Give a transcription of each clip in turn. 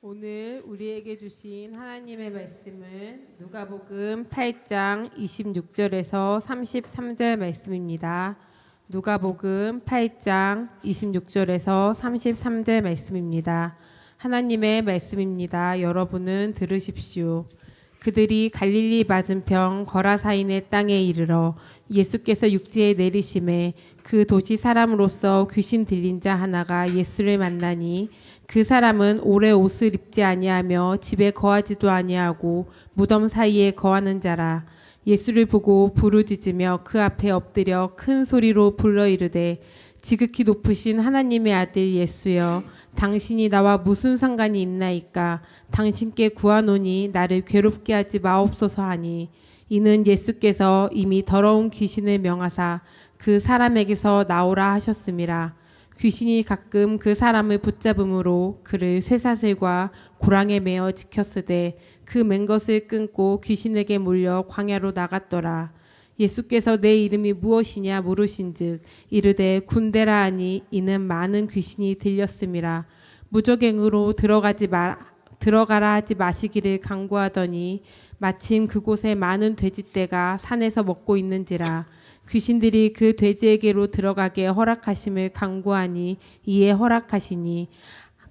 오늘 우리에게 주신 하나님의 말씀은 누가복음 8장 26절에서 33절 말씀입니다. 누가복음 8장 26절에서 33절 말씀입니다. 하나님의 말씀입니다. 여러분은 들으십시오. 그들이 갈릴리 맞은편 거라사인의 땅에 이르러 예수께서 육지에 내리심에 그 도시 사람으로서 귀신 들린 자 하나가 예수를 만나니 그 사람은 오래 옷을 입지 아니하며 집에 거하지도 아니하고 무덤 사이에 거하는 자라. 예수를 보고 부르짖으며 그 앞에 엎드려 큰 소리로 불러 이르되 지극히 높으신 하나님의 아들 예수여, 당신이 나와 무슨 상관이 있나이까? 당신께 구하노니 나를 괴롭게 하지 마옵소서 하니, 이는 예수께서 이미 더러운 귀신을 명하사 그 사람에게서 나오라 하셨음이라. 귀신이 가끔 그 사람을 붙잡음으로 그를 쇠사슬과 고랑에 매어 지켰으되 그 맨 것을 끊고 귀신에게 몰려 광야로 나갔더라. 예수께서 내 이름이 무엇이냐 물으신즉 이르되 군대라 하니 이는 많은 귀신이 들렸음이라. 무저갱으로 들어가라 하지 마시기를 간구하더니 마침 그곳에 많은 돼지떼가 산에서 먹고 있는지라. 귀신들이 그 돼지에게로 들어가게 허락하심을 간구하니 이에 허락하시니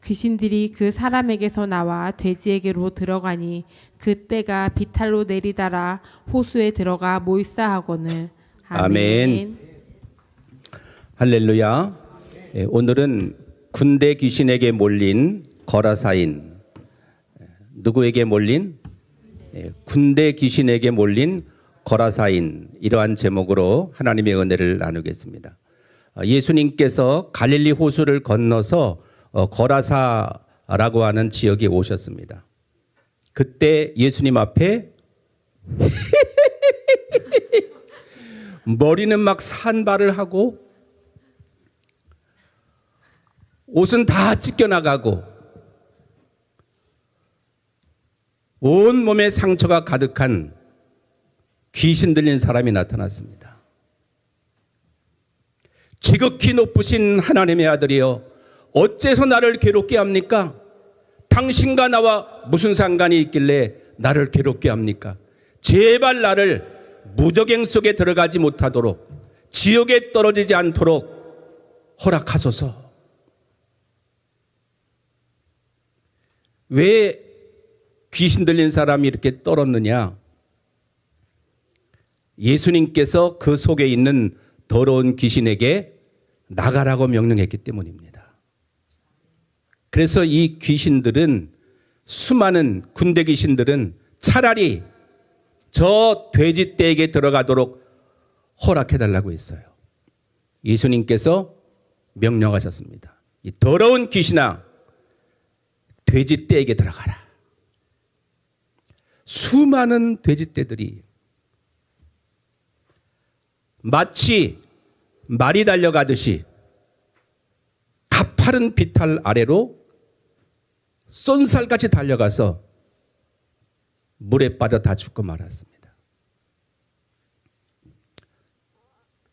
귀신들이 그 사람에게서 나와 돼지에게로 들어가니 그 떼가 비탈로 내리다라 호수에 들어가 몰사하거늘. 아멘. 할렐루야. 오늘은 군대 귀신에게 몰린 거라사인, 누구에게 몰린? 군대 귀신에게 몰린 거라사인, 이러한 제목으로 하나님의 은혜를 나누겠습니다. 예수님께서 갈릴리 호수를 건너서 거라사라고 하는 지역에 오셨습니다. 그때 예수님 앞에 머리는 막 산발을 하고 옷은 다 찢겨나가고 온 몸에 상처가 가득한 귀신 들린 사람이 나타났습니다. 지극히 높으신 하나님의 아들이여, 어째서 나를 괴롭게 합니까? 당신과 나와 무슨 상관이 있길래 나를 괴롭게 합니까? 제발 나를 무저갱 속에 들어가지 못하도록, 지옥에 떨어지지 않도록 허락하소서. 왜 귀신 들린 사람이 이렇게 떨었느냐? 예수님께서 그 속에 있는 더러운 귀신에게 나가라고 명령했기 때문입니다. 그래서 이 귀신들은, 수많은 군대 귀신들은 차라리 저 돼지떼에게 들어가도록 허락해달라고 했어요. 예수님께서 명령하셨습니다. 이 더러운 귀신아, 돼지떼에게 들어가라. 수많은 돼지떼들이 마치 말이 달려가듯이 가파른 비탈 아래로 쏜살같이 달려가서 물에 빠져 다 죽고 말았습니다.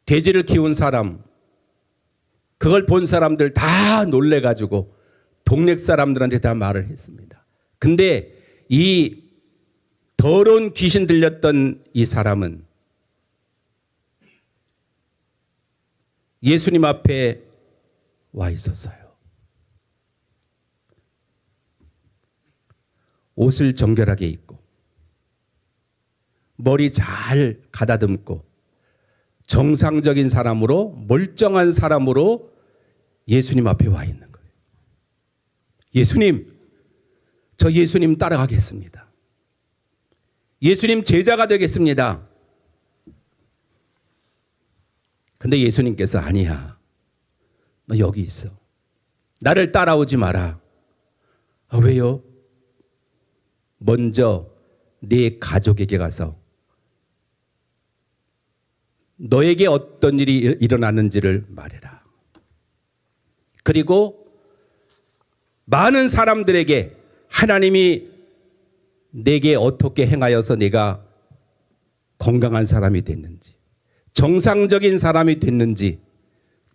돼지를 키운 사람, 그걸 본 사람들 다 놀래가지고 동네 사람들한테 다 말을 했습니다. 근데 이 더러운 귀신 들렸던 이 사람은 예수님 앞에 와 있었어요. 옷을 정결하게 입고 머리 잘 가다듬고 정상적인 사람으로, 멀쩡한 사람으로 예수님 앞에 와 있는 거예요. 예수님, 저 예수님 따라가겠습니다. 예수님 제자가 되겠습니다. 근데 예수님께서 아니야, 너 여기 있어. 나를 따라오지 마라. 아, 왜요? 먼저 네 가족에게 가서 너에게 어떤 일이 일어났는지를 말해라. 그리고 많은 사람들에게 하나님이 내게 어떻게 행하여서 내가 건강한 사람이 됐는지, 정상적인 사람이 됐는지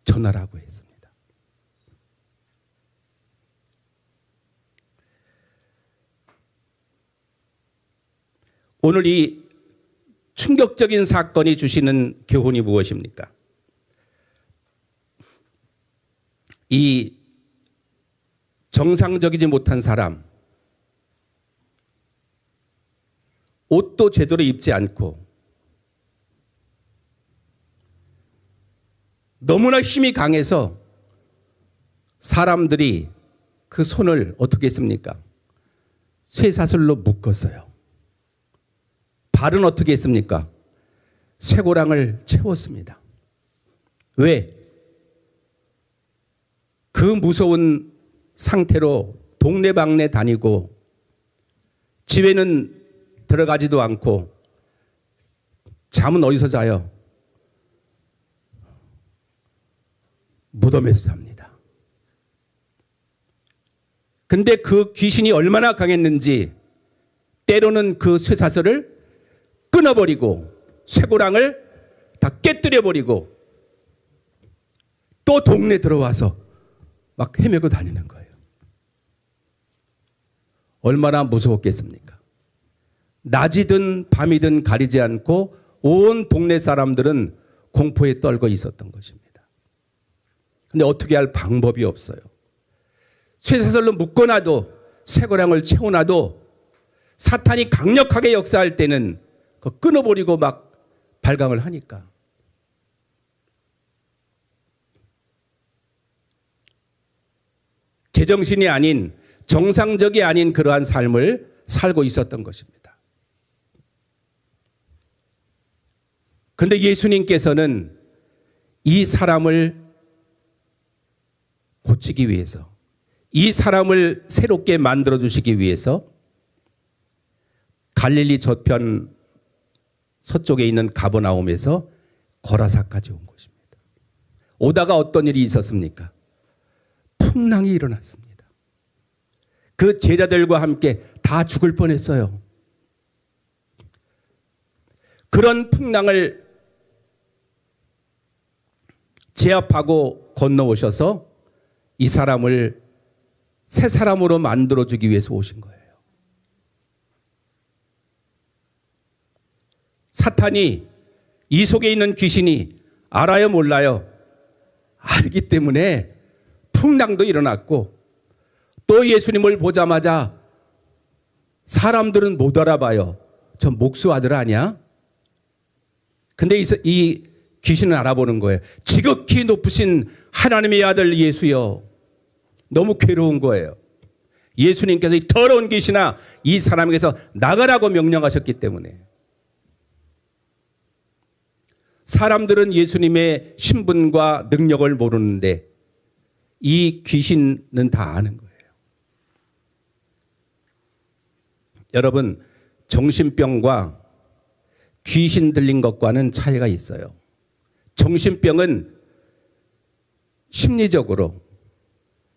전하라고 했습니다. 오늘 이 충격적인 사건이 주시는 교훈이 무엇입니까? 이 정상적이지 못한 사람, 옷도 제대로 입지 않고 너무나 힘이 강해서 사람들이 그 손을 어떻게 했습니까? 쇠사슬로 묶었어요. 발은 어떻게 했습니까? 쇠고랑을 채웠습니다. 왜? 그 무서운 상태로 동네방네 다니고 집에는 들어가지도 않고 잠은 어디서 자요? 무덤에서 잡니다. 근데 그 귀신이 얼마나 강했는지 때로는 그 쇠사슬을 끊어버리고 쇠고랑을 다 깨뜨려버리고 또 동네 들어와서 막 헤매고 다니는 거예요. 얼마나 무서웠겠습니까? 낮이든 밤이든 가리지 않고 온 동네 사람들은 공포에 떨고 있었던 것입니다. 근데 어떻게 할 방법이 없어요. 쇠사슬로 묶어놔도 쇠고랑을 채워놔도 사탄이 강력하게 역사할 때는 그거 끊어버리고 막 발광을 하니까. 제정신이 아닌 정상적이 아닌 그러한 삶을 살고 있었던 것입니다. 그런데 예수님께서는 이 사람을 고치기 위해서, 이 사람을 새롭게 만들어 주시기 위해서 갈릴리 저편 서쪽에 있는 가버나움에서 거라사까지 온 것입니다. 오다가 어떤 일이 있었습니까? 풍랑이 일어났습니다. 그 제자들과 함께 다 죽을 뻔했어요. 그런 풍랑을 제압하고 건너오셔서 이 사람을 새 사람으로 만들어주기 위해서 오신 거예요. 사탄이 이 속에 있는 귀신이 알아요, 몰라요? 알기 때문에 풍랑도 일어났고 또 예수님을 보자마자 사람들은 못 알아봐요. 저 목수 아들 아니야? 근데 이 귀신은 알아보는 거예요. 지극히 높으신 하나님의 아들 예수여. 너무 괴로운 거예요. 예수님께서 이 더러운 귀신아 이 사람에게서 나가라고 명령하셨기 때문에. 사람들은 예수님의 신분과 능력을 모르는데 이 귀신은 다 아는 거예요. 여러분, 정신병과 귀신 들린 것과는 차이가 있어요. 정신병은 심리적으로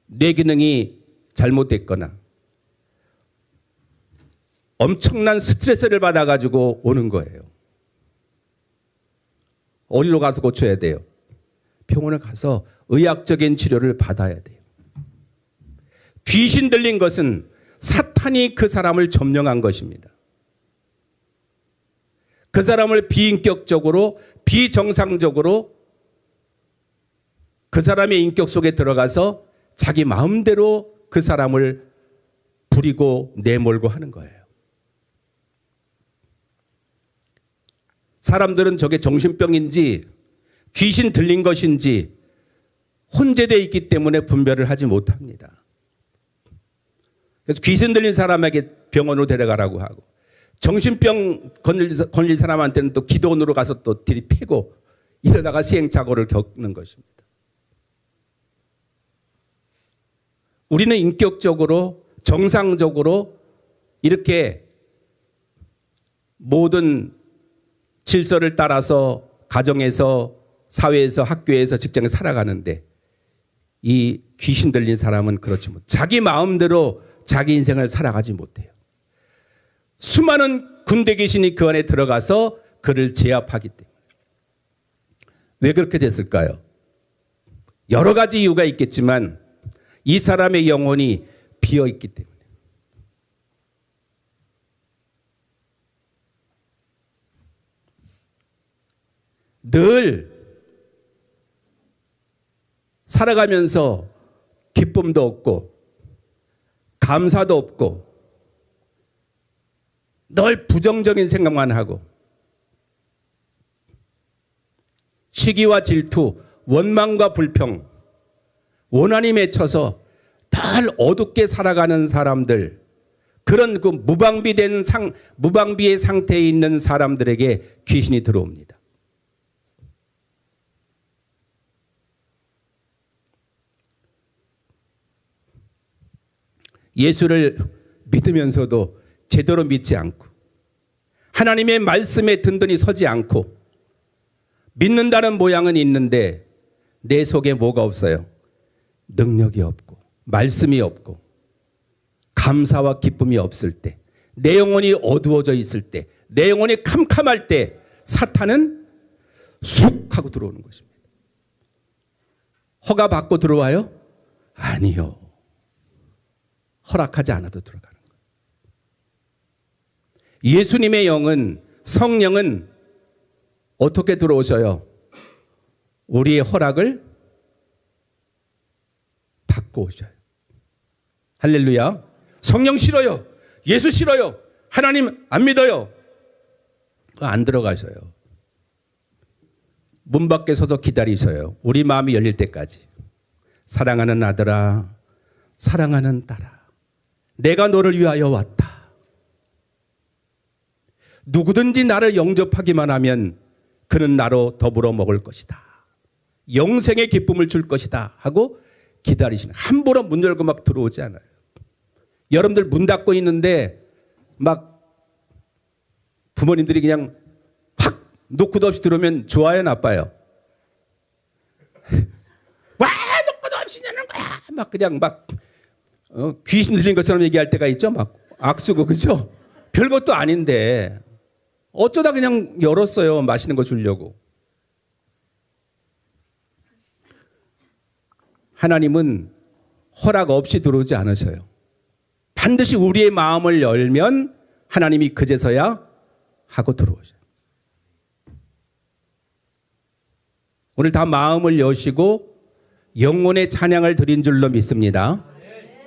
뇌 기능이 잘못됐거나 엄청난 스트레스를 받아가지고 오는 거예요. 어디로 가서 고쳐야 돼요? 병원에 가서 의학적인 치료를 받아야 돼요. 귀신 들린 것은 사탄이 그 사람을 점령한 것입니다. 그 사람을 비인격적으로 비정상적으로 그 사람의 인격 속에 들어가서 자기 마음대로 그 사람을 부리고 내몰고 하는 거예요. 사람들은 저게 정신병인지 귀신 들린 것인지 혼재되어 있기 때문에 분별을 하지 못합니다. 그래서 귀신 들린 사람에게 병원으로 데려가라고 하고 정신병 걸린 사람한테는 또 기도원으로 가서 또 들이패고 이러다가 시행착오를 겪는 것입니다. 우리는 인격적으로 정상적으로 이렇게 모든 질서를 따라서 가정에서 사회에서 학교에서 직장에 살아가는데 이 귀신 들린 사람은 그렇지 못. 자기 마음대로 자기 인생을 살아가지 못해요. 수많은 군대 귀신이 그 안에 들어가서 그를 제압하기 때문에. 왜 그렇게 됐을까요? 여러 가지 이유가 있겠지만 이 사람의 영혼이 비어 있기 때문에. 늘 살아가면서 기쁨도 없고 감사도 없고 늘 부정적인 생각만 하고 시기와 질투, 원망과 불평, 원한이 맺혀서 늘 어둡게 살아가는 사람들, 그런 그 무방비의 상태에 있는 사람들에게 귀신이 들어옵니다. 예수를 믿으면서도 제대로 믿지 않고 하나님의 말씀에 든든히 서지 않고 믿는다는 모양은 있는데 내 속에 뭐가 없어요? 능력이 없고 말씀이 없고 감사와 기쁨이 없을 때, 내 영혼이 어두워져 있을 때, 내 영혼이 캄캄할 때 사탄은 쑥 하고 들어오는 것입니다. 허가 받고 들어와요? 아니요. 허락하지 않아도 들어가는 거예요. 예수님의 영은, 성령은 어떻게 들어오셔요? 우리의 허락을 받고 오셔요. 할렐루야. 성령 싫어요. 예수 싫어요. 하나님 안 믿어요. 안 들어가셔요. 문 밖에 서서 기다리셔요. 우리 마음이 열릴 때까지. 사랑하는 아들아, 사랑하는 딸아, 내가 너를 위하여 왔다. 누구든지 나를 영접하기만 하면 그는 나로 더불어 먹을 것이다. 영생의 기쁨을 줄 것이다 하고 기다리시는, 함부로 문 열고 막 들어오지 않아요. 여러분들 문 닫고 있는데 막 부모님들이 그냥 확 노크도 없이 들어오면 좋아요, 나빠요? 와, 노크도 없이 내는 거야. 막 그냥 막 귀신 들린 것처럼 얘기할 때가 있죠. 막 악수고, 그죠? 별것도 아닌데 어쩌다 그냥 열었어요. 맛있는 거 주려고. 하나님은 허락 없이 들어오지 않으셔요. 반드시 우리의 마음을 열면 하나님이 그제서야 하고 들어오셔요. 오늘 다 마음을 여시고 영혼의 찬양을 드린 줄로 믿습니다.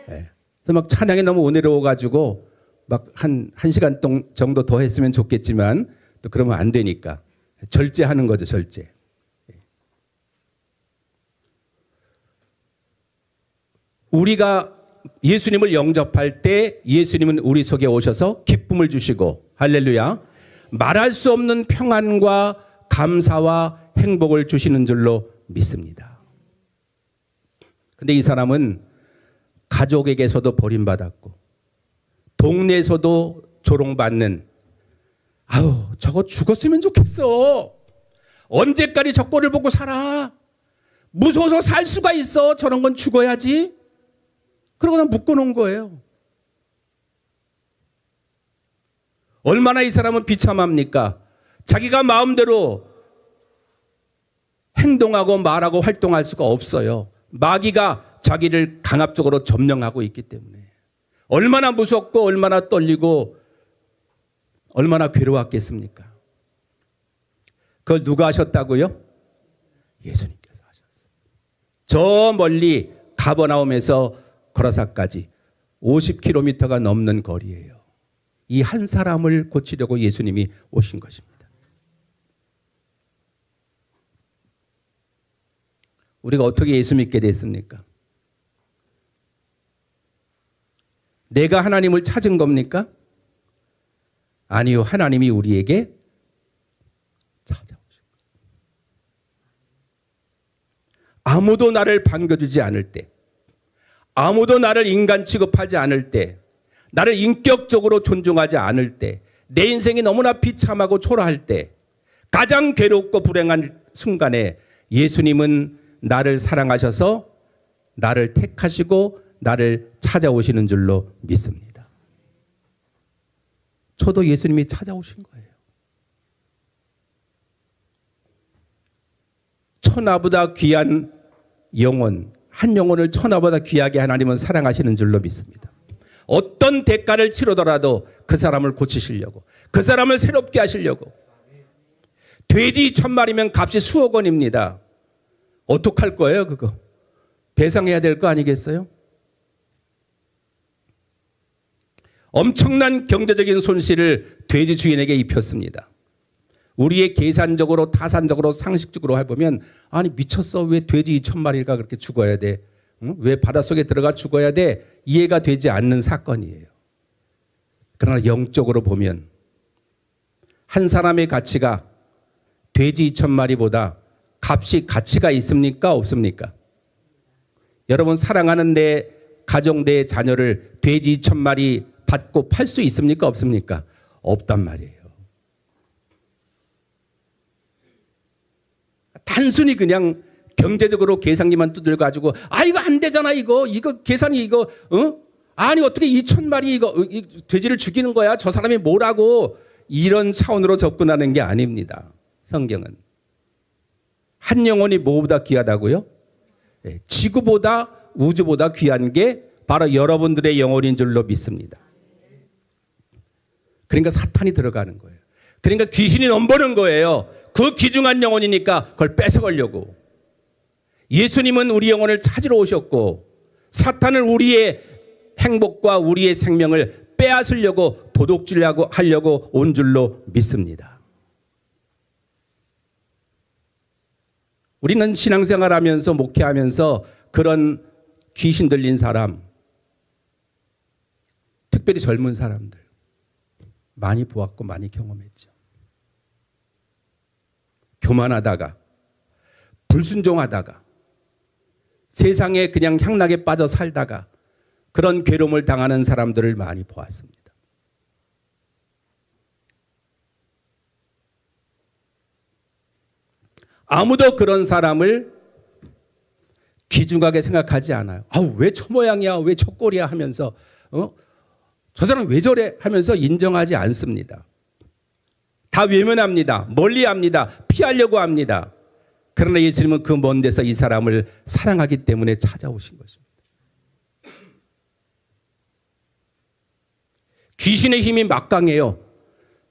네. 그래서 막 찬양이 너무 은혜로워가지고 막 한 시간 정도 더 했으면 좋겠지만 또 그러면 안 되니까 절제하는 거죠, 절제. 우리가 예수님을 영접할 때 예수님은 우리 속에 오셔서 기쁨을 주시고, 할렐루야, 말할 수 없는 평안과 감사와 행복을 주시는 줄로 믿습니다. 근데 이 사람은 가족에게서도 버림받았고 동네에서도 조롱받는, 아우 저거 죽었으면 좋겠어. 언제까지 저 꼴을 보고 살아. 무서워서 살 수가 있어. 저런 건 죽어야지. 그러고 난 묶어놓은 거예요. 얼마나 이 사람은 비참합니까? 자기가 마음대로 행동하고 말하고 활동할 수가 없어요. 마귀가 자기를 강압적으로 점령하고 있기 때문에. 얼마나 무섭고 얼마나 떨리고 얼마나 괴로웠겠습니까? 그걸 누가 하셨다고요? 예수님께서 하셨어요. 저 멀리 가버나움에서 거라사까지 50km가 넘는 거리예요. 이 한 사람을 고치려고 예수님이 오신 것입니다. 우리가 어떻게 예수 믿게 됐습니까? 내가 하나님을 찾은 겁니까? 아니요, 하나님이 우리에게 찾아오신 거예요. 아무도 나를 반겨주지 않을 때, 아무도 나를 인간 취급하지 않을 때, 나를 인격적으로 존중하지 않을 때, 내 인생이 너무나 비참하고 초라할 때, 가장 괴롭고 불행한 순간에 예수님은 나를 사랑하셔서 나를 택하시고 나를 찾아오시는 줄로 믿습니다. 저도 예수님이 찾아오신 거예요. 천하보다 귀한 영혼, 한 영혼을 천하보다 귀하게 하나님은 사랑하시는 줄로 믿습니다. 어떤 대가를 치르더라도 그 사람을 고치시려고, 그 사람을 새롭게 하시려고, 돼지 1000마리면 값이 수억 원입니다. 어떡할 거예요, 그거? 배상해야 될 거 아니겠어요? 엄청난 경제적인 손실을 돼지 주인에게 입혔습니다. 우리의 계산적으로, 타산적으로, 상식적으로 해보면 아니 미쳤어. 왜 돼지 2000마리가 그렇게 죽어야 돼? 응? 왜 바닷속에 들어가 죽어야 돼? 이해가 되지 않는 사건이에요. 그러나 영적으로 보면 한 사람의 가치가 돼지 2000마리보다 가치가 있습니까? 없습니까? 여러분 사랑하는 내 가정, 내 자녀를 돼지 2000마리 받고 팔 수 있습니까? 없습니까? 없단 말이에요. 단순히 그냥 경제적으로 계산기만 두들겨 가지고 이거 안 되잖아 이거 계산이 이거 아니 어떻게 2000마리 이거 돼지를 죽이는 거야? 저 사람이 뭐라고? 이런 차원으로 접근하는 게 아닙니다. 성경은 한 영혼이 뭐보다 귀하다고요? 지구보다 우주보다 귀한 게 바로 여러분들의 영혼인 줄로 믿습니다. 그러니까 사탄이 들어가는 거예요. 그러니까 귀신이 넘보는 거예요. 그 귀중한 영혼이니까 그걸 뺏어가려고. 예수님은 우리 영혼을 찾으러 오셨고 사탄은 우리의 행복과 우리의 생명을 빼앗으려고 도둑질하려고 온 줄로 믿습니다. 우리는 신앙생활하면서 목회하면서 그런 귀신 들린 사람, 특별히 젊은 사람들 많이 보았고 많이 경험했죠. 교만하다가 불순종하다가 세상에 그냥 향락에 빠져 살다가 그런 괴로움을 당하는 사람들을 많이 보았습니다. 아무도 그런 사람을 귀중하게 생각하지 않아요. 왜 저 모양이야? 왜 저 꼴이야? 하면서 저 사람 왜 저래? 하면서 인정하지 않습니다. 다 외면합니다. 멀리합니다. 피하려고 합니다. 그러나 예수님은 그 먼 데서 이 사람을 사랑하기 때문에 찾아오신 것입니다. 귀신의 힘이 막강해요.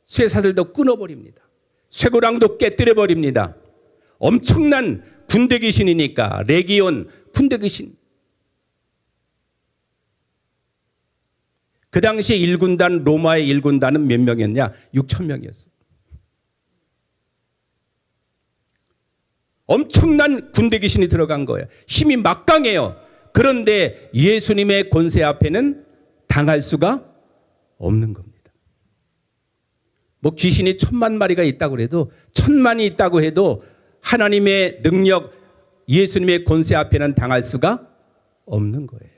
쇠사슬도 끊어버립니다. 쇠고랑도 깨뜨려버립니다. 엄청난 군대 귀신이니까 레기온 군대 귀신. 그 당시에 1군단 로마의 1군단은 몇 명이었냐? 6,000명이었어요. 엄청난 군대 귀신이 들어간 거예요. 힘이 막강해요. 그런데 예수님의 권세 앞에는 당할 수가 없는 겁니다. 뭐 귀신이 1000,000마리가 있다고 해도 1000만이 있다고 해도 하나님의 능력, 예수님의 권세 앞에는 당할 수가 없는 거예요.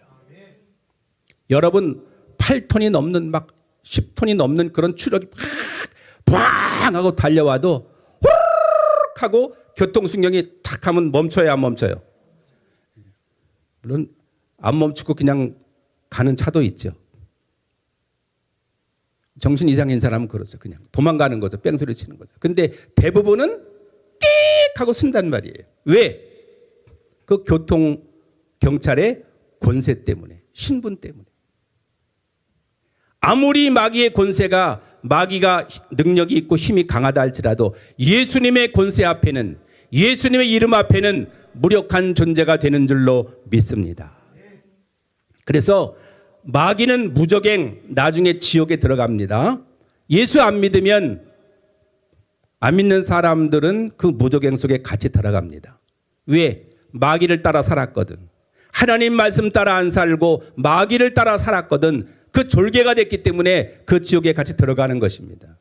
여러분 8톤이 넘는 막 10톤이 넘는 그런 추력이 팍 하고 달려와도 호르륵 하고 교통순경이 탁 하면 멈춰야 안 멈춰요. 물론 안 멈추고 그냥 가는 차도 있죠. 정신 이상인 사람은 그렇죠. 그냥 도망가는 거죠. 뺑소리 치는 거죠. 근데 대부분은 끽 하고 쓴단 말이에요. 왜? 그 교통 경찰의 권세 때문에, 신분 때문에. 아무리 마귀의 권세가 마귀가 능력이 있고 힘이 강하다 할지라도 예수님의 권세 앞에는, 예수님의 이름 앞에는 무력한 존재가 되는 줄로 믿습니다. 그래서 마귀는 무적행 나중에 지옥에 들어갑니다. 예수 안 믿으면, 안 믿는 사람들은 그 무적행 속에 같이 들어갑니다. 왜? 마귀를 따라 살았거든. 하나님 말씀 따라 안 살고 마귀를 따라 살았거든. 그 졸개가 됐기 때문에 그 지옥에 같이 들어가는 것입니다.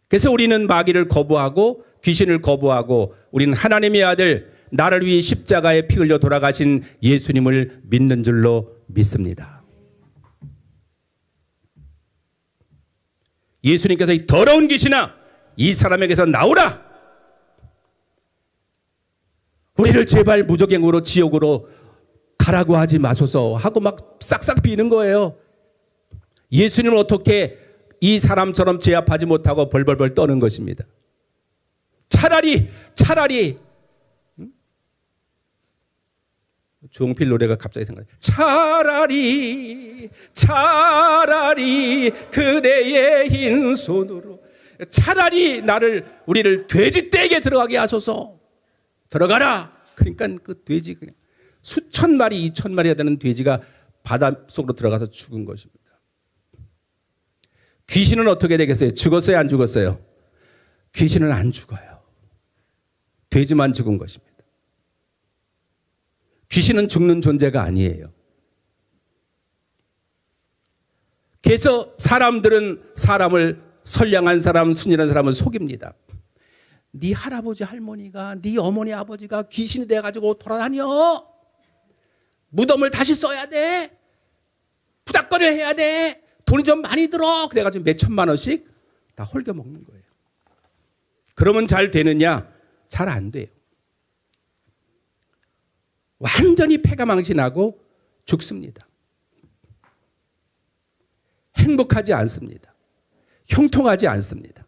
그래서 우리는 마귀를 거부하고 귀신을 거부하고 우리는 하나님의 아들, 나를 위해 십자가에 피 흘려 돌아가신 예수님을 믿는 줄로 믿습니다. 예수님께서 이 더러운 귀신아, 이 사람에게서 나오라. 우리를 제발 무적행으로 지옥으로 가라고 하지 마소서 하고 막 싹싹 비는 거예요. 예수님은 어떻게 이 사람처럼 제압하지 못하고 벌벌벌 떠는 것입니다. 차라리 주홍필 노래가 갑자기 생각나요. 차라리 그대의 흰 손으로 차라리 우리를 돼지떼에게 들어가게 하소서. 들어가라. 그러니까 그 돼지 그냥 수천 마리, 2천 마리가 되는 돼지가 바닷속으로 들어가서 죽은 것입니다. 귀신은 어떻게 되겠어요? 죽었어요? 안 죽었어요? 귀신은 안 죽어요. 돼지만 죽은 것입니다. 귀신은 죽는 존재가 아니에요. 그래서 사람들은 사람을, 선량한 사람, 순진한 사람을 속입니다. 네 할아버지 할머니가, 네 어머니 아버지가 귀신이 돼가지고 돌아다녀. 무덤을 다시 써야 돼. 부닥거리를 해야 돼. 돈이 좀 많이 들어. 그래가지고 몇 천만 원씩 다 홀겨 먹는 거예요. 그러면 잘 되느냐? 잘 안 돼요. 완전히 패가망신하고 죽습니다. 행복하지 않습니다. 형통하지 않습니다.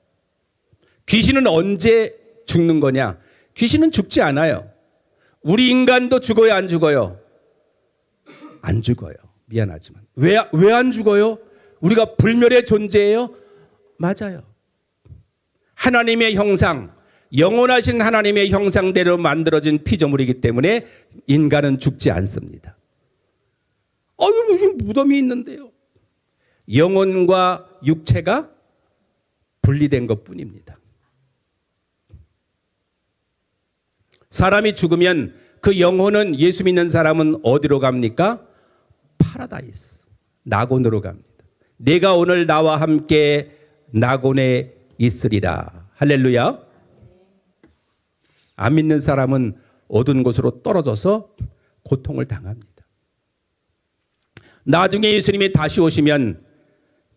귀신은 언제 죽는 거냐? 귀신은 죽지 않아요. 우리 인간도 죽어요, 안 죽어요? 안 죽어요. 미안하지만. 왜 안 죽어요? 우리가 불멸의 존재예요? 맞아요. 하나님의 형상, 영원하신 하나님의 형상대로 만들어진 피조물이기 때문에 인간은 죽지 않습니다. 무슨 무덤이 있는데요. 영혼과 육체가 분리된 것뿐입니다. 사람이 죽으면 그 영혼은, 예수 믿는 사람은 어디로 갑니까? 파라다이스, 낙원으로 갑니다. 내가 오늘 나와 함께 낙원에 있으리라. 할렐루야. 안 믿는 사람은 어두운 곳으로 떨어져서 고통을 당합니다. 나중에 예수님이 다시 오시면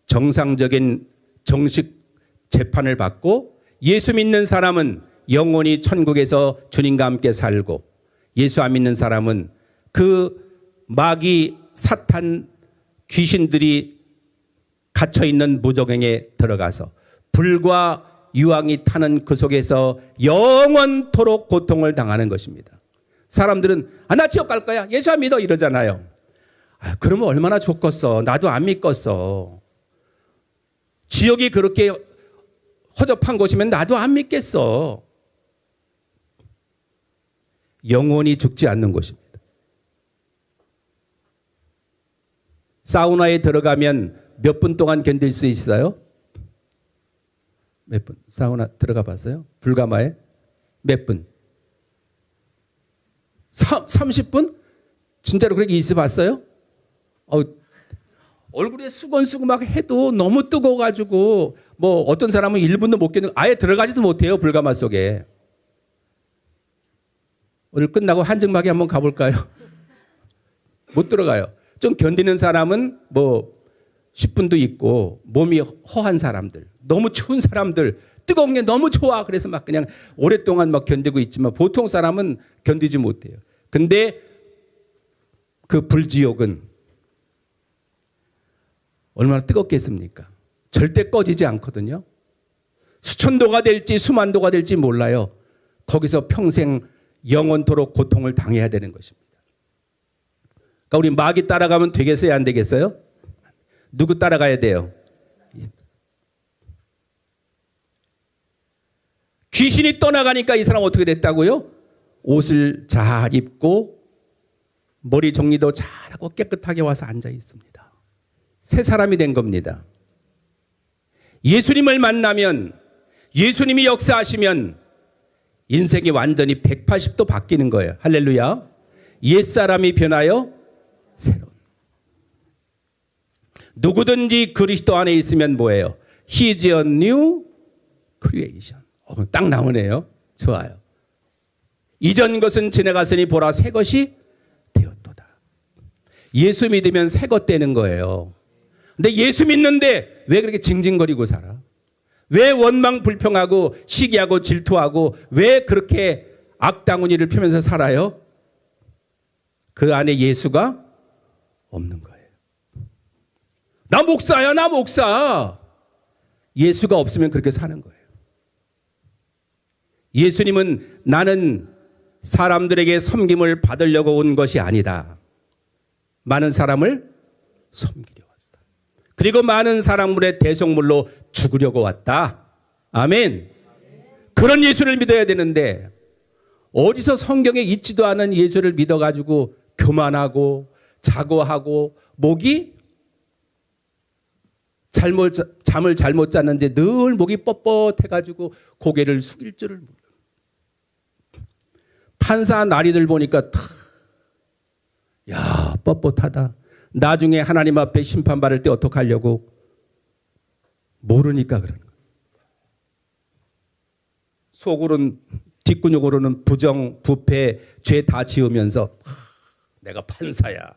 정상적인 정식 재판을 받고, 예수 믿는 사람은 영원히 천국에서 주님과 함께 살고, 예수 안 믿는 사람은 그 마귀, 사탄, 귀신들이 갇혀있는 무저갱에 들어가서 불과 유황이 타는 그 속에서 영원토록 고통을 당하는 것입니다. 사람들은 나 지옥 갈 거야, 예수 안 믿어, 이러잖아요. 그러면 얼마나 좋겠어. 나도 안 믿겠어. 지옥이 그렇게 허접한 곳이면 나도 안 믿겠어. 영원히 죽지 않는 곳입니다. 사우나에 들어가면 몇 분 동안 견딜 수 있어요? 몇 분? 사우나 들어가 봤어요? 불가마에? 몇 분? 30분? 진짜로 그렇게 있어 봤어요? 얼굴에 수건쓰고 막 해도 너무 뜨거워가지고 뭐 어떤 사람은 1분도 못 견디고 아예 들어가지도 못해요. 불가마 속에. 오늘 끝나고 한증막이 한번 가볼까요? 못 들어가요. 좀 견디는 사람은 뭐 10분도 있고, 몸이 허한 사람들, 너무 추운 사람들, 뜨거운 게 너무 좋아. 그래서 막 그냥 오랫동안 막 견디고 있지만 보통 사람은 견디지 못해요. 근데 그 불지옥은 얼마나 뜨겁겠습니까? 절대 꺼지지 않거든요. 수천도가 될지 수만도가 될지 몰라요. 거기서 평생 영원토록 고통을 당해야 되는 것입니다. 그러니까 우리 마귀 따라가면 되겠어요? 안 되겠어요? 누구 따라가야 돼요? 귀신이 떠나가니까 이 사람 어떻게 됐다고요? 옷을 잘 입고 머리 정리도 잘하고 깨끗하게 와서 앉아 있습니다. 새 사람이 된 겁니다. 예수님을 만나면, 예수님이 역사하시면 인생이 완전히 180도 바뀌는 거예요. 할렐루야. 옛사람이 변하여 새로운. 누구든지 그리스도 안에 있으면 뭐예요? He is a new creation. 딱 나오네요. 좋아요. 이전 것은 지나갔으니 보라 새 것이 되었도다. 예수 믿으면 새 것 되는 거예요. 근데 예수 믿는데 왜 그렇게 징징거리고 살아? 왜 원망 불평하고 시기하고 질투하고 왜 그렇게 악당운이를 펴면서 살아요? 그 안에 예수가 없는 거예요. 나 목사야, 나 목사. 예수가 없으면 그렇게 사는 거예요. 예수님은 나는 사람들에게 섬김을 받으려고 온 것이 아니다. 많은 사람을 섬기려 왔다. 그리고 많은 사람들의 대속물로 죽으려고 왔다. 아멘. 그런 예수를 믿어야 되는데 어디서 성경에 있지도 않은 예수를 믿어가지고 교만하고 자고하고 목이 잠을 잘못 잤는지 늘 목이 뻣뻣해가지고 고개를 숙일 줄을 몰라. 판사 나리들 보니까 야 뻣뻣하다. 나중에 하나님 앞에 심판받을 때 어떡하려고 모르니까 그러는 거예요. 속으로는 뒷근육으로는 부정, 부패, 죄 다 지으면서 내가 판사야.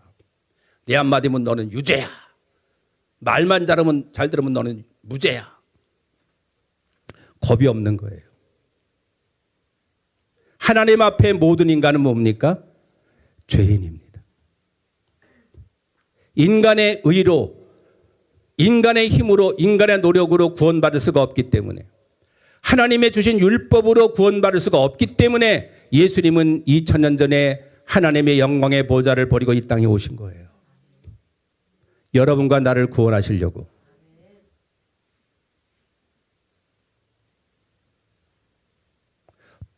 내 한마디면 너는 유죄야. 말만 잘 들으면 너는 무죄야. 겁이 없는 거예요. 하나님 앞에 모든 인간은 뭡니까? 죄인입니다. 인간의 의로, 인간의 힘으로, 인간의 노력으로 구원받을 수가 없기 때문에 하나님의 주신 율법으로 구원받을 수가 없기 때문에 예수님은 2000년 전에 하나님의 영광의 보좌를 버리고 이 땅에 오신 거예요. 여러분과 나를 구원하시려고.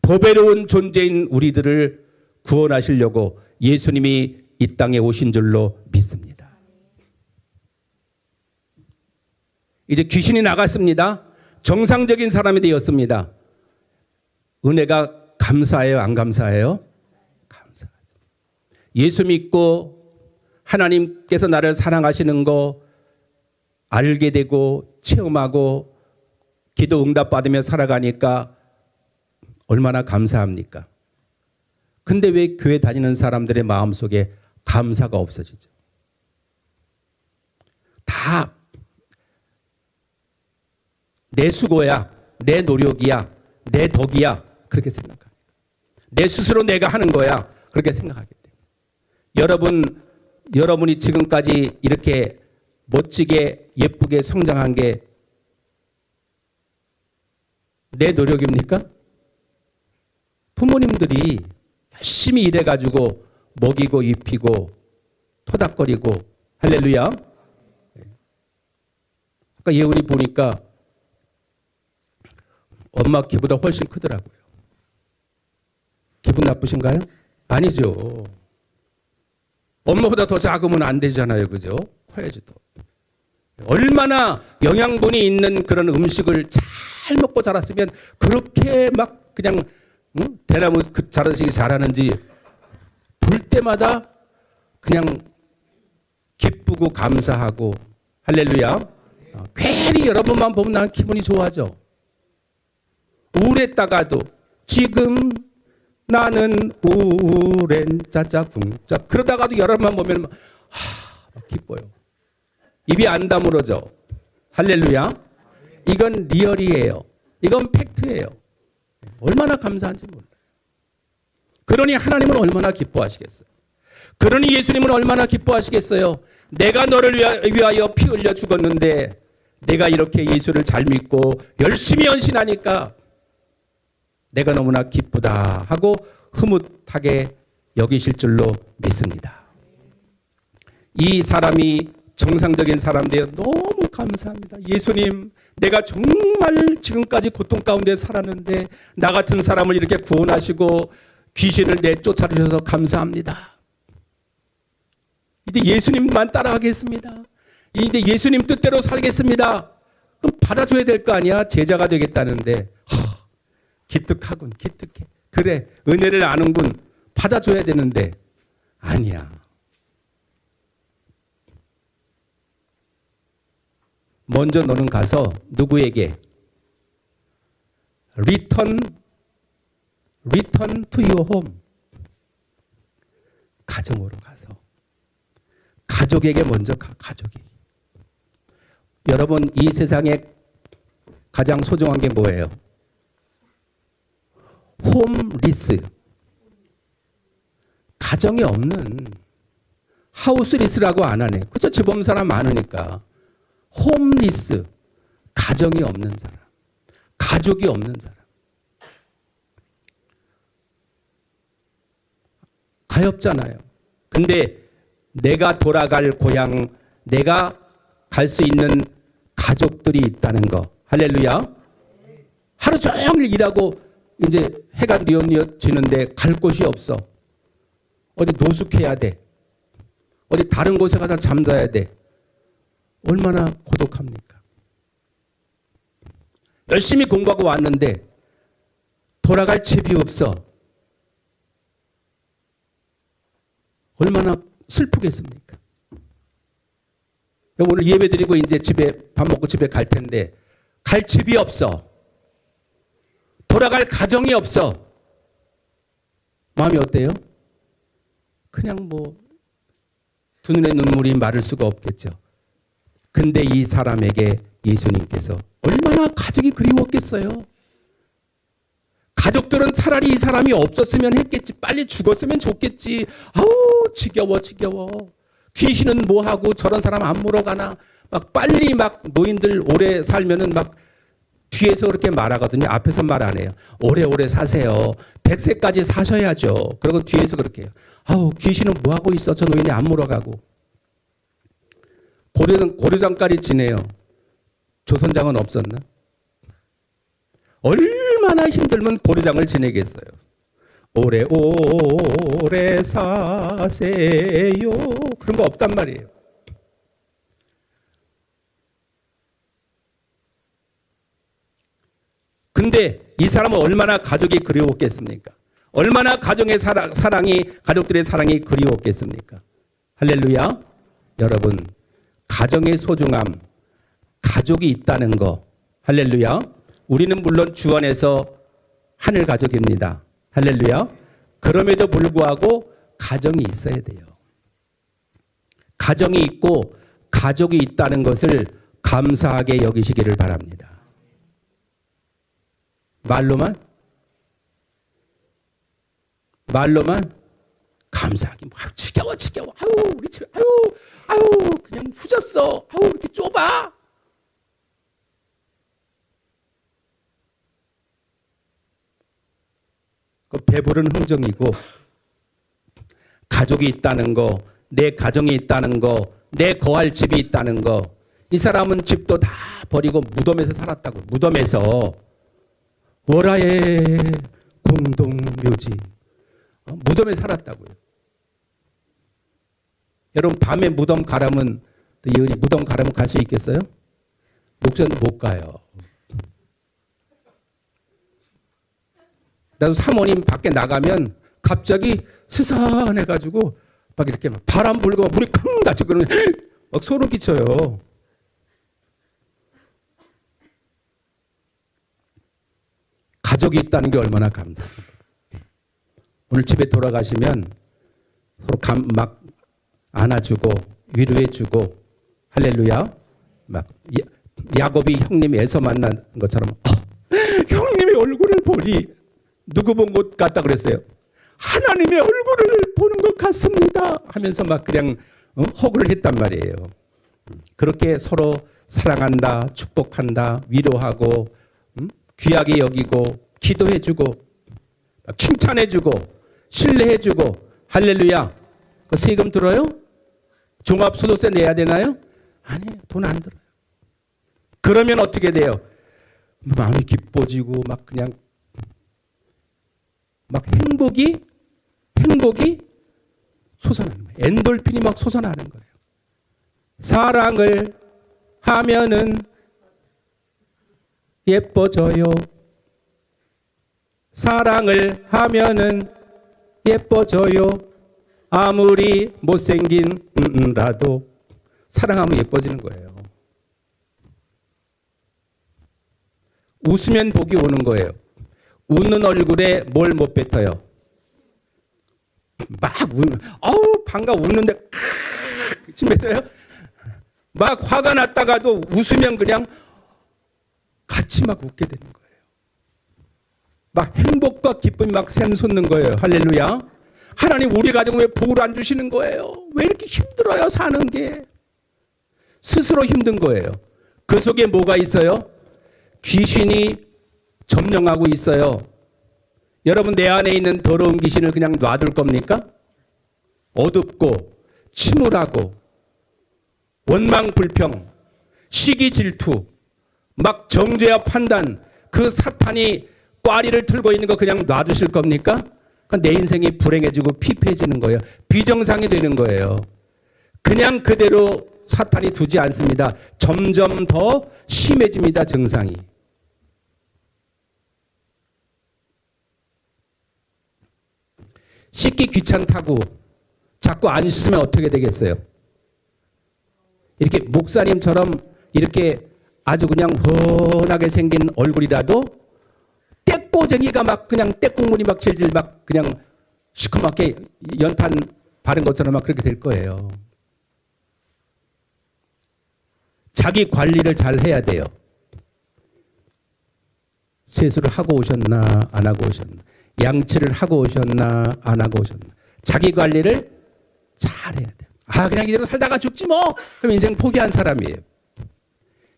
보배로운 존재인 우리들을 구원하시려고 예수님이 이 땅에 오신 줄로 믿습니다. 이제 귀신이 나갔습니다. 정상적인 사람이 되었습니다. 은혜가 감사해요, 안 감사해요? 감사하죠. 예수 믿고 하나님께서 나를 사랑하시는 거 알게 되고 체험하고 기도 응답 받으며 살아가니까 얼마나 감사합니까? 근데 왜 교회 다니는 사람들의 마음속에 감사가 없어지죠? 다 내 수고야, 내 노력이야, 내 덕이야 그렇게 생각합니다. 내 스스로 내가 하는 거야 그렇게 생각하기 때문에 여러분이 지금까지 이렇게 멋지게 예쁘게 성장한 게 내 노력입니까? 부모님들이 열심히 일해가지고 먹이고 입히고 토닥거리고 할렐루야. 아까 예은이 보니까 엄마 키보다 훨씬 크더라고요. 기분 나쁘신가요? 아니죠. 엄마보다 더 작으면 안 되잖아요. 그죠? 커야지 더. 얼마나 영양분이 있는 그런 음식을 잘 먹고 자랐으면 그렇게 막 그냥 대나무 자라시기 잘하는지 볼 때마다 그냥 기쁘고 감사하고 할렐루야. 괜히 여러분만 보면 난 기분이 좋아져. 우울했다가도 지금 나는 우울엔 짜짜궁짜 그러다가도 여러분만 보면 막 기뻐요. 입이 안 다물어져. 할렐루야. 이건 리얼이에요. 이건 팩트예요. 얼마나 감사한지 몰라요. 그러니 하나님은 얼마나 기뻐하시겠어요. 그러니 예수님은 얼마나 기뻐하시겠어요. 내가 너를 위하여 피 흘려 죽었는데 내가 이렇게 예수를 잘 믿고 열심히 헌신하니까 내가 너무나 기쁘다 하고 흐뭇하게 여기실 줄로 믿습니다. 이 사람이 정상적인 사람 되어 너무 감사합니다. 예수님, 내가 정말 지금까지 고통 가운데 살았는데 나 같은 사람을 이렇게 구원하시고 귀신을 내쫓아 주셔서 감사합니다. 이제 예수님만 따라가겠습니다. 이제 예수님 뜻대로 살겠습니다. 그럼 받아줘야 될 거 아니야? 제자가 되겠다는데 기특하군, 기특해. 그래, 은혜를 아는군. 받아줘야 되는데 아니야. 먼저 너는 가서 누구에게? Return to your home. 가정으로 가서. 가족에게 먼저 가, 가족에게. 여러분, 이 세상에 가장 소중한 게 뭐예요? 홈리스. 가정이 없는 하우스리스라고 안 하네. 그쵸? 집 없는 사람 많으니까. 홈리스. 가정이 없는 사람. 가족이 없는 사람. 가엾잖아요. 근데 내가 돌아갈 고향, 내가 갈 수 있는 가족들이 있다는 거. 할렐루야. 하루 종일 일하고 이제 해가 뉘엿뉘엿지는데 갈 곳이 없어. 어디 노숙해야 돼. 어디 다른 곳에 가서 잠자야 돼. 얼마나 고독합니까? 열심히 공부하고 왔는데 돌아갈 집이 없어. 얼마나 슬프겠습니까? 오늘 예배 드리고 이제 집에 밥 먹고 집에 갈 텐데 갈 집이 없어. 돌아갈 가정이 없어. 마음이 어때요? 그냥 뭐 두 눈에 눈물이 마를 수가 없겠죠. 근데 이 사람에게 예수님께서 얼마나 가족이 그리웠겠어요. 가족들은 차라리 이 사람이 없었으면 했겠지. 빨리 죽었으면 좋겠지. 아우 지겨워. 귀신은 뭐하고 저런 사람 안 물어가나. 막 빨리 막 노인들 오래 살면은 막 뒤에서 그렇게 말하거든요. 앞에서 말 안 해요. 오래오래 사세요. 100세까지 사셔야죠. 그리고 뒤에서 그렇게 해요. 아우 귀신은 뭐하고 있어. 저 노인이 안 물어가고. 고려장까지 지내요. 조선장은 없었나? 얼마나 힘들면 고려장을 지내겠어요. 오래오래 사세요. 그런 거 없단 말이에요. 근데 이 사람은 얼마나 가족이 그리웠겠습니까? 얼마나 가정의 가족들의 사랑이 그리웠겠습니까? 할렐루야. 여러분, 가정의 소중함, 가족이 있다는 거. 할렐루야. 우리는 물론 주 안에서 하늘 가족입니다. 할렐루야. 그럼에도 불구하고 가정이 있어야 돼요. 가정이 있고 가족이 있다는 것을 감사하게 여기시기를 바랍니다. 말로만 감사하기. 지겨워. 아유, 우리 집에 아유, 그냥 후졌어. 아유, 이렇게 좁아. 그 배부른 흥정이고 가족이 있다는 거, 내 가정이 있다는 거, 내 거할 집이 있다는 거. 이 사람은 집도 다 버리고 무덤에서 살았다고. 무덤에서 월화의 공동묘지. 무덤에 살았다고요. 여러분 밤에 무덤 가라면 예은이 무덤 가라면 갈 수 있겠어요? 목사는 못 가요. 나도 사모님 밖에 나가면 갑자기 스산해가지고 막 이렇게 막 바람 불고 물이 쾅 닫히고 그러면 막 소름 끼쳐요. 가족이 있다는 게 얼마나 감사하죠. 오늘 집에 돌아가시면 서로 막 안아주고 위로해주고 할렐루야. 막 야곱이 형님 에서 만난 것처럼 형님의 얼굴을 보니 누구 본 것 같다 그랬어요. 하나님의 얼굴을 보는 것 같습니다 하면서 막 그냥 허구를 했단 말이에요. 그렇게 서로 사랑한다, 축복한다, 위로하고 귀하게 여기고 기도해주고 칭찬해주고 신뢰해주고 할렐루야. 그 세금 들어요? 종합소득세 내야 되나요? 아니에요. 돈 안 들어요. 그러면 어떻게 돼요? 마음이 기뻐지고 막 그냥 막 행복이 솟아나는 거예요. 엔돌핀이 막 솟아나는 거예요. 사랑을 하면은 예뻐져요. 사랑을 하면은 예뻐져요. 아무리 못생긴 라도 사랑하면 예뻐지는 거예요. 웃으면 복이 오는 거예요. 웃는 얼굴에 뭘 못 뱉어요? 막 어우 반가 웃는데 침 뱉어요? 막 화가 났다가도 웃으면 그냥 같이 막 웃게 되는 거예요. 막 행복과 기쁨이 막 샘솟는 거예요. 할렐루야. 하나님 우리 가정에 왜 복을 안 주시는 거예요? 왜 이렇게 힘들어요 사는 게? 스스로 힘든 거예요. 그 속에 뭐가 있어요? 귀신이 점령하고 있어요. 여러분 내 안에 있는 더러운 귀신을 그냥 놔둘 겁니까? 어둡고 침울하고 원망 불평 시기 질투 막 정죄와 판단 그 사탄이 꽈리를 틀고 있는 거 그냥 놔두실 겁니까? 내 인생이 불행해지고 피폐해지는 거예요. 비정상이 되는 거예요. 그냥 그대로 사탄이 두지 않습니다. 점점 더 심해집니다. 증상이. 씻기 귀찮다고 자꾸 안 씻으면 어떻게 되겠어요? 이렇게 목사님처럼 이렇게 아주 그냥 훤하게 생긴 얼굴이라도 떼꼬쟁이가 막 그냥 떼국물이 막 질질 막 그냥 시커멓게 연탄 바른 것처럼 막 그렇게 될 거예요. 자기 관리를 잘 해야 돼요. 세수를 하고 오셨나 안 하고 오셨나, 양치를 하고 오셨나 안 하고 오셨나, 자기 관리를 잘 해야 돼요. 그냥 이대로 살다가 죽지 뭐, 그럼 인생 포기한 사람이에요.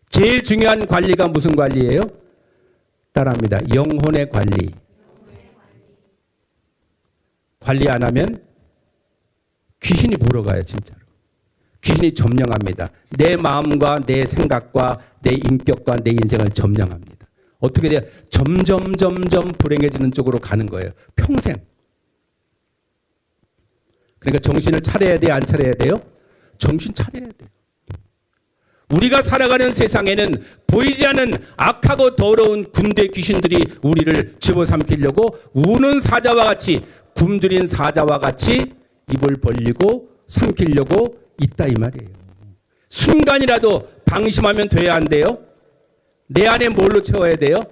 제일 중요한 관리가 무슨 관리예요? 따라합니다. 영혼의 관리. 관리 안 하면 귀신이 물어가요. 진짜로. 귀신이 점령합니다. 내 마음과 내 생각과 내 인격과 내 인생을 점령합니다. 어떻게 돼요? 점점 불행해지는 쪽으로 가는 거예요. 평생. 그러니까 정신을 차려야 돼요? 안 차려야 돼요? 정신 차려야 돼요. 우리가 살아가는 세상에는 보이지 않는 악하고 더러운 군대 귀신들이 우리를 집어삼키려고 우는 사자와 같이, 굶주린 사자와 같이 입을 벌리고 삼키려고 있다 이 말이에요. 순간이라도 방심하면 돼야 안 돼요? 내 안에 뭘로 채워야 돼요?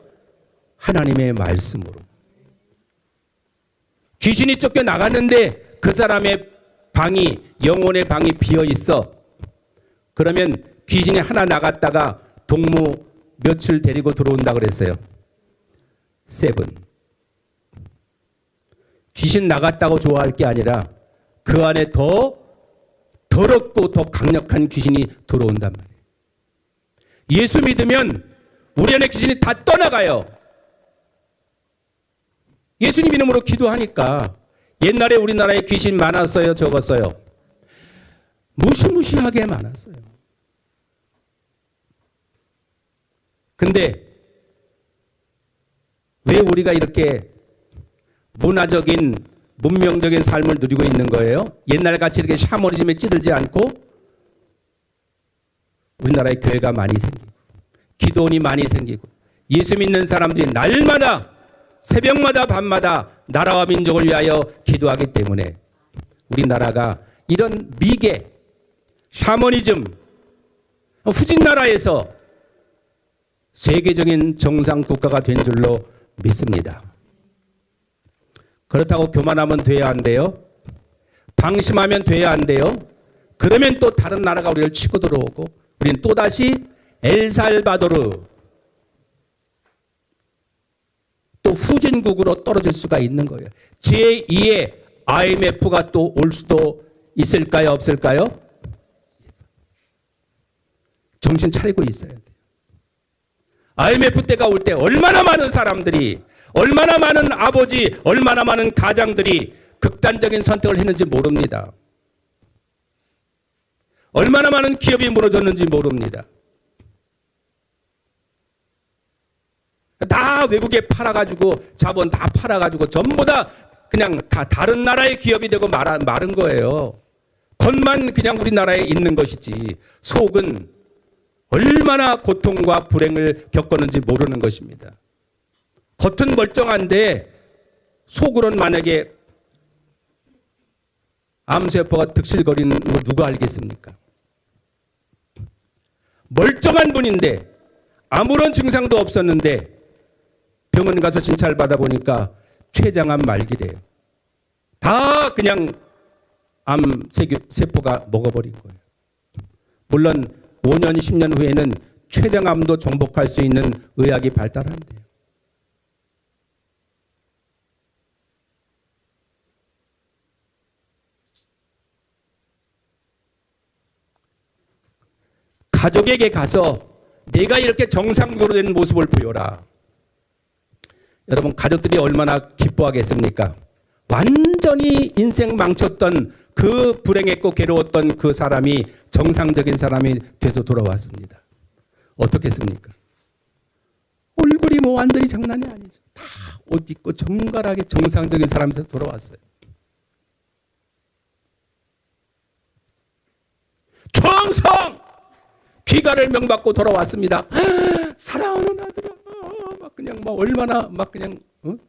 하나님의 말씀으로. 귀신이 쫓겨나갔는데 그 사람의 방이, 영혼의 방이 비어 있어. 그러면 귀신이 하나 나갔다가 동무 며칠 데리고 들어온다 그랬어요. 7. 귀신 나갔다고 좋아할 게 아니라 그 안에 더 더럽고 더 강력한 귀신이 들어온단 말이에요. 예수 믿으면 우리 안에 귀신이 다 떠나가요. 예수님 이름으로 기도하니까. 옛날에 우리나라에 귀신 많았어요? 적었어요? 무시무시하게 많았어요. 근데 왜 우리가 이렇게 문화적인 문명적인 삶을 누리고 있는 거예요? 옛날같이 이렇게 샤머니즘에 찌들지 않고 우리나라에 교회가 많이 생기고 기도원이 많이 생기고 예수 믿는 사람들이 날마다 새벽마다 밤마다 나라와 민족을 위하여 기도하기 때문에 우리나라가 이런 미개, 샤머니즘, 후진 나라에서 세계적인 정상 국가가 된 줄로 믿습니다. 그렇다고 교만하면 돼야 안 돼요? 방심하면 돼야 안 돼요? 그러면 또 다른 나라가 우리를 치고 들어오고 우리는 또다시 엘살바도르, 또 후진국으로 떨어질 수가 있는 거예요. 제2의 IMF가 또 올 수도 있을까요? 없을까요? 정신 차리고 있어야 돼요. IMF 때가 올 때 얼마나 많은 사람들이, 얼마나 많은 아버지, 얼마나 많은 가장들이 극단적인 선택을 했는지 모릅니다. 얼마나 많은 기업이 무너졌는지 모릅니다. 다 외국에 팔아가지고 자본 다 팔아가지고 전부 다 그냥 다 다른 나라의 기업이 되고 마른 거예요. 겉만 그냥 우리나라에 있는 것이지 속은 얼마나 고통과 불행을 겪었는지 모르는 것입니다. 겉은 멀쩡한데 속으로는 만약에 암세포가 득실거리는 거 누가 알겠습니까? 멀쩡한 분인데 아무런 증상도 없었는데 병원 가서 진찰 받아보니까 췌장암 말기래요. 다 그냥 암세포가 먹어버린 거예요. 물론 5년, 10년 후에는 췌장암도 정복할 수 있는 의학이 발달한대요. 가족에게 가서 내가 이렇게 정상적으로 된 모습을 보여라. 여러분 가족들이 얼마나 기뻐하겠습니까? 완전히 인생 망쳤던 그 불행했고 괴로웠던 그 사람이 정상적인 사람이 돼서 돌아왔습니다. 어떻겠습니까? 얼굴이 뭐 완전히 장난이 아니죠. 다 옷 입고 정갈하게 정상적인 사람에서 돌아왔어요. 정성 귀가를 명받고 돌아왔습니다. 사랑하는 아들아, 막 그냥 막 얼마나 막 그냥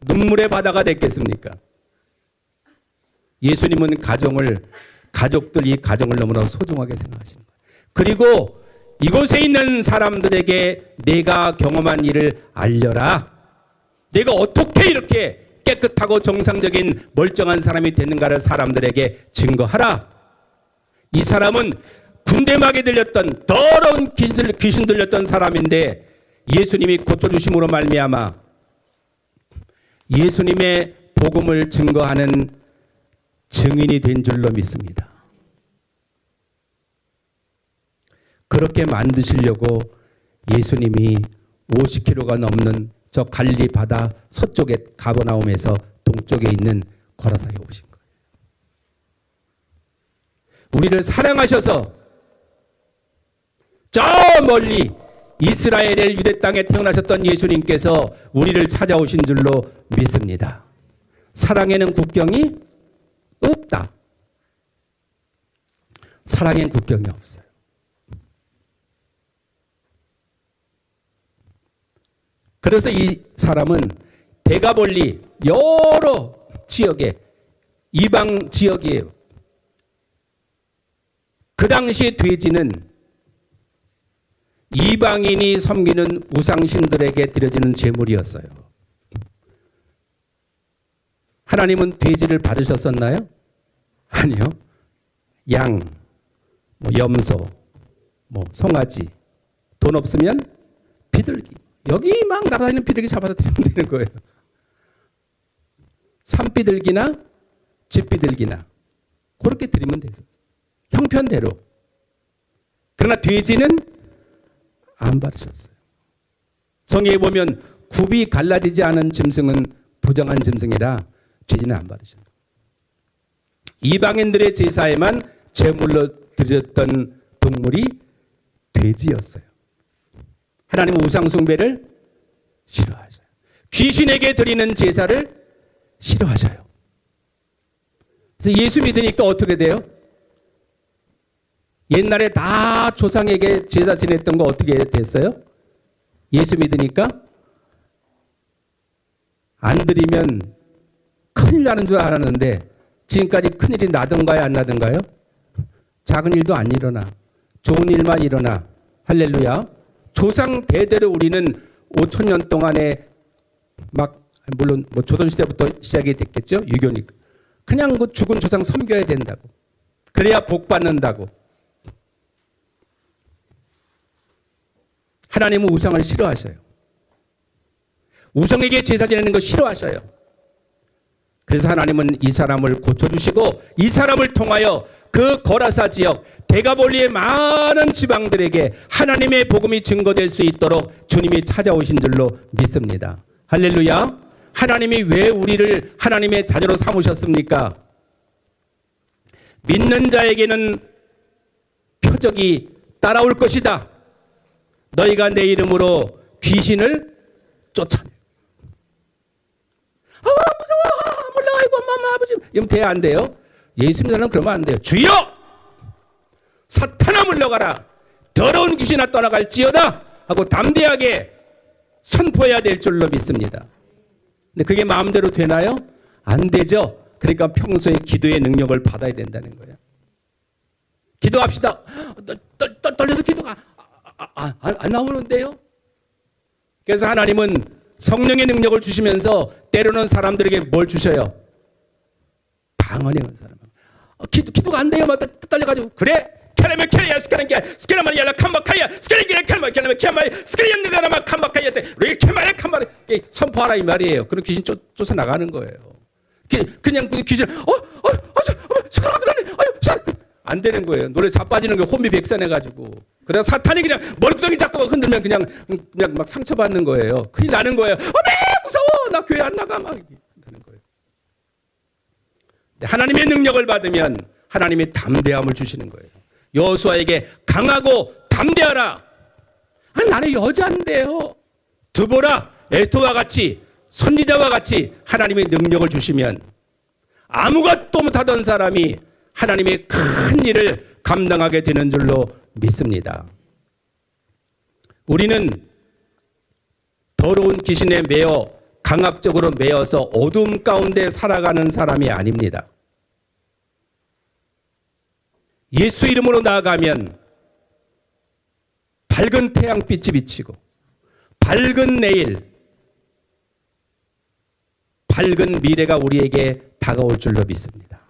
눈물의 바다가 됐겠습니까? 예수님은 가족들 이 가정을 너무나 소중하게 생각하시는 거예요. 그리고 이곳에 있는 사람들에게 내가 경험한 일을 알려라. 내가 어떻게 이렇게 깨끗하고 정상적인 멀쩡한 사람이 됐는가를 사람들에게 증거하라. 이 사람은 군대막에 들렸던 더러운 귀신 들렸던 사람인데 예수님이 고쳐주심으로 말미암아 예수님의 복음을 증거하는 증인이 된 줄로 믿습니다. 그렇게 만드시려고 예수님이 50km가 넘는 저 갈릴리 바다 서쪽에 가버나움에서 동쪽에 있는 거라사에 오신 거예요. 우리를 사랑하셔서 저 멀리 이스라엘의 유대 땅에 태어나셨던 예수님께서 우리를 찾아오신 줄로 믿습니다. 사랑에는 국경이 없다. 사랑엔 국경이 없어요. 그래서 이 사람은 대가볼리 여러 지역에 이방 지역이에요. 그 당시에 돼지는 이방인이 섬기는 우상신들에게 드려지는 제물이었어요. 하나님은 돼지를 받으셨었나요? 아니요. 양, 염소, 송아지, 돈 없으면 비둘기. 여기 막 날아다니는 비둘기 잡아서 드리면 되는 거예요. 산비둘기나 집비둘기나 그렇게 드리면 되죠. 형편대로. 그러나 돼지는 안 받으셨어요. 성경에 보면 굽이 갈라지지 않은 짐승은 부정한 짐승이라 돼지는 안 받으셨어요. 이방인들의 제사에만 제물로 드렸던 동물이 돼지였어요. 하나님은 우상 숭배를 싫어하셔요. 귀신에게 드리는 제사를 싫어하셔요. 그래서 예수 믿으니까 어떻게 돼요? 옛날에 다 조상에게 제사 지냈던 거 어떻게 됐어요? 예수 믿으니까 안 드리면 큰일 나는 줄 알았는데 지금까지 큰일이 나던가요, 안 나던가요? 작은 일도 안 일어나. 좋은 일만 일어나. 할렐루야. 조상 대대로 우리는 5,000년 동안에 물론 조선시대부터 시작이 됐겠죠. 유교니까. 그냥 그 죽은 조상 섬겨야 된다고. 그래야 복 받는다고. 하나님은 우상을 싫어하셔요. 우상에게 제사 지내는 거 싫어하셔요. 그래서 하나님은 이 사람을 고쳐주시고 이 사람을 통하여 그 거라사 지역 대가볼리의 많은 지방들에게 하나님의 복음이 증거될 수 있도록 주님이 찾아오신 줄로 믿습니다. 할렐루야. 하나님이 왜 우리를 하나님의 자녀로 삼으셨습니까? 믿는 자에게는 표적이 따라올 것이다. 너희가 내 이름으로 귀신을 쫓아내. 무서워. 몰라. 아이고 엄마 아버지. 이러면 돼야 안 돼요? 예수 믿는 사람은 그러면 안 돼요. 주여! 사탄아 물러가라. 더러운 귀신아 떠나갈지어다 하고 담대하게 선포해야 될 줄로 믿습니다. 근데 그게 마음대로 되나요? 안 되죠. 그러니까 평소에 기도의 능력을 받아야 된다는 거예요. 기도합시다. 떨려서 기도가 안 나오는데요. 그래서 하나님은 성령의 능력을 주시면서 때로는 사람들에게 뭘 주셔요? 방언의 사람. 기도가 안 돼요. 막 떨려가지고 그래. 캐라멜 캐리야 스카렌게 스카라마리 야라 캄바카야 스카렌게 캐라멜 캐라멜 캐마리 스카렌게라마 캄바카야 때 캐마레 캐마레 선포하라 이 말이에요. 그럼 귀신 쫓아 나가는 거예요. 그냥 귀신 스카라가 들어네. 안 되는 거예요. 노래 자빠지는 게 혼비백산해 가지고. 그래서 사탄이 그냥 머리끄덩이 잡고 흔들면 그냥 막 상처받는 거예요. 큰일 나는 거예요. 무서워. 나 교회 안 나가 막 되는 거예요. 하나님의 능력을 받으면 하나님이 담대함을 주시는 거예요. 여호수아에게 강하고 담대하라. 나는 여자인데요. 드보라 에스더와 같이 선지자와 같이 하나님의 능력을 주시면 아무것도 못하던 사람이 하나님의 큰 일을 감당하게 되는 줄로 믿습니다. 우리는 더러운 귀신에 매여 강압적으로 매여서 어둠 가운데 살아가는 사람이 아닙니다. 예수 이름으로 나아가면 밝은 태양빛이 비치고 밝은 내일, 밝은 미래가 우리에게 다가올 줄로 믿습니다.